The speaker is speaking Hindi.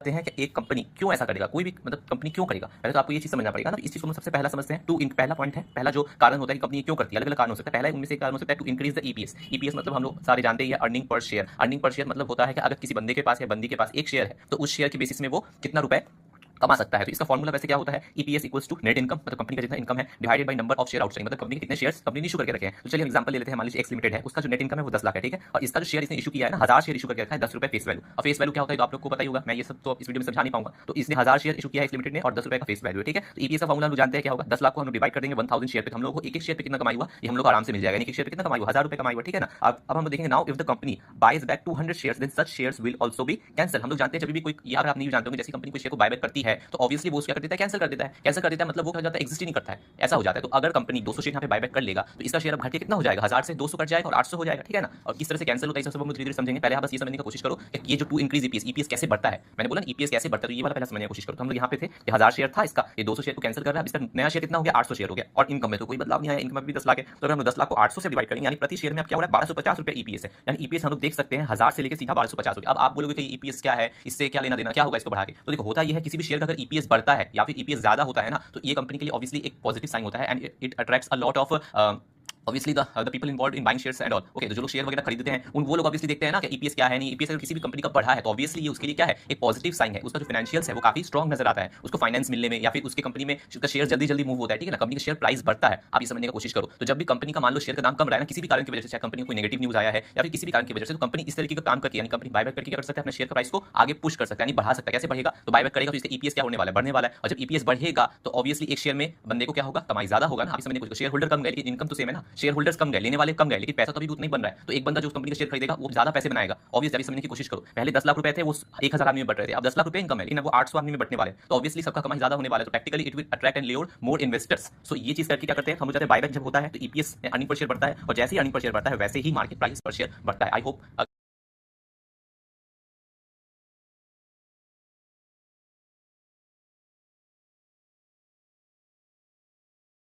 हैं कि एक कंपनी क्यों ऐसा करेगा, कोई भी मतलब कंपनी क्यों करेगा। पहले तो आपको ये चीज समझना पड़ेगा ना। इस चीज को हम सबसे पहला समझते हैं। पहला पॉइंट है, पहला जो कारण होता है कि कंपनी क्यों करती है, अलग अलग कारण हो सकता है। पहला उनमें से कारण हो सकता है to increase the EPS. EPS मतलब हम लोग सारे जानते हैं earning per share. Earning per share मतलब होता है कि अगर किसी बंदे के पास या बंदी के पास एक शेयर है तो उस शेयर के बेसिस में वो कितना रुपए कमा सकता है। तो इसका फॉर्मूला वैसे क्या होता है, EPS equals to net income, मतलब कंपनी का जितना इनकम है divided by number of share outstanding, मतलब कंपनी के कितने शेयर्स कंपनी ने इशू करके रखे हैं। तो चलिए हम एग्जांपल ले लेते हैं। मान लीजिए एक्स लिमिटेड है, उसका जो नेट इनकम है वो 10 लाख है, ठीक है। और इसका जो शेयर इसने इशू किया है ना, 1000 शेयर इशू करके रखा है, 10 रुपए फेस वैल्यू। और फेस वैल्यू क्या होता है तो आप लोग को पता ही होगा, मैं ये सब तो इस वीडियो में समझा नहीं पाऊंगा। तो इसने 1000 शेयर इशू किया है एक्स लिमिटेड ने और 10 रुपए का फेस वैल्यू है, ठीक है। तो ईपीएस का फॉर्मूला हम जानते हैं क्या होगा, 10 लाख को हम डिवाइड कर देंगे 1000 शेयर पे, हम लोग को एक एक शेयर पे कितना कमाई हुआ ये हम लोग आराम से मिल जाएगा। एक शेयर पे कितना कमाई हुआ, 1000 रुपए कमाई हुआ, ठीक है ना। अब हम देखेंगे now if the company buys back 200 shares then such shares will also be cancel. हम लोग जानते हैं जब भी कोई, यार आप नहीं जानते होंगे, जैसी कंपनी कोई शेयर को बाय बैक करती है तो ऑब्वियसली वो क्या कर देता है, कैंसिल कर देता है। कैंसिल कर देता है मतलब वो क्या हो जाता है, एग्जिस्ट ही नहीं करता है, ऐसा हो जाता है। तो अगर कंपनी 200 शेयर यहाँ पे बायबैक कर लेगा तो इसका शेयर अब घट के कितना हो जाएगा, 1000 से 200 कट जाएगा और 800 हो जाएगा, ठीक है ना। और किस तरह से कैंसिल होता है सब हम धीरे धीरे समझेंगे। पहले आप बस ये समझने की कोशिश करो कि ये जो टू इंक्रीज ईपीएस, ईपीएस कैसे बढ़ता है, मैंने बोला ईपीएस कैसे बढ़ता है, तो ये वाला पहले समझने की कोशिश करो। तो हम लोग यहाँ पे थे कि 1000 शेयर था इसका, ये 200 शेयर को कैंसिल कर रहा है, इसका नया शेयर कितना हो गया 800 शेयर हो गया। और इनकम में तो कोई बदलाव नहीं आया, इनकम में भी 10 लाख है। तो अगर हम 10 लाख को 800 से डिवाइड करेंगे यानी प्रति शेयर में अब क्या हो रहा है 1250 रुपए ईपीएस है। यानी ईपीएस हम लोग देख सकते हैं 1000 से लेकर सीधा 1250 रुपए। अब आप बोलोगे कि ईपीएस क्या है, इससे क्या लेना देना, क्या होगा इसको बढ़ा के। तो देखो होता ये है किसी भी शेयर का अगर ईपीएस बढ़ता है या फिर ईपीएस ज्यादा होता है ना, तो ये कंपनी के लिए ऑब्वियसली एक पॉजिटिव साइन होता है and it attracts a lot of obviously the people involved in buying shares and all, okay, तो जो लोग शेयर वगैरह खरीदते हैं उन वो लोग ऑब्वियसली देखते हैं ना कि ईपीएस क्या है नहीं। ईपीएस अगर किसी भी कंपनी का बढ़ा है तो ऑब्वियसली ये उसके लिए क्या है, एक पॉजिटिव साइन है। उसका जो फाइनेंशियल्स है वो काफी स्ट्रॉन्ग नजर आता है, उसको फाइनेंस मिलने में या फिर उसकी कंपनी में उसका शेयर जल्दी जल्दी मूव होता है, ठीक है ना। कंपनी का शेयर प्राइस बढ़ता है, आप ये समझने की कोशिश करो। तो जब भी कंपनी का मान लो शेयर का दाम कम रहा है ना, किसी भी कारण की वजह से, चाहे कंपनी को कोई नेगेटिव न्यूज आया है या फिर किसी भी कारण की वजह से, तो कंपनी इस तरीके का काम करके यानी कंपनी बायबैक करके क्या कर सकता है, अपने शेयर का प्राइस को आगे पुश कर सकता है, यानी बढ़ा सकता है। कैसे बढ़ेगा, तो बायबैक करेगा तो इसका ईपीएस क्या होने वाला है, बढ़ने वाला है। और जब ईपीएस बढ़ेगा तो ऑब्वियसली एक शेयर में बंदे को क्या होगा, कमाई ज्यादा होगा ना। आप समझने की कोशिश, शेयर होल्डर कम गए लेकिन इनकम तो सेम है ना, शेयर होल्डर्स कम गए, लेने वाले कम गए लेकिन पैसा तो अभी उतना ही बन रहा है। तो एक बंदा जो उस कंपनी का शेयर खरीदेगा वो ज्यादा पैसे बनाएगा। ऑब्वियसली समझने की कोशिश करो, पहले 10 लाख रुपए थे वो 1000 आदमी में बढ़ रहे थे, अब 10 लाख रुपए इनकम है लेकिन वो 800 आदमी में बढ़ने वाले। तो ऑब्वियसली सबका कमाई ज्यादा होने वाला है। तो practically it will attract and lure more investors. So ये चीज करके क्या करते हैं हम लोग, जाते हैं बायबैक जब होता है तो ईपीएस अर्निंग पर शेयर बढ़ता है और जैसे ही अर्निंग पर शेयर बढ़ता है वैसे ही मार्केट प्राइस पर शेयर बढ़ता है। I hope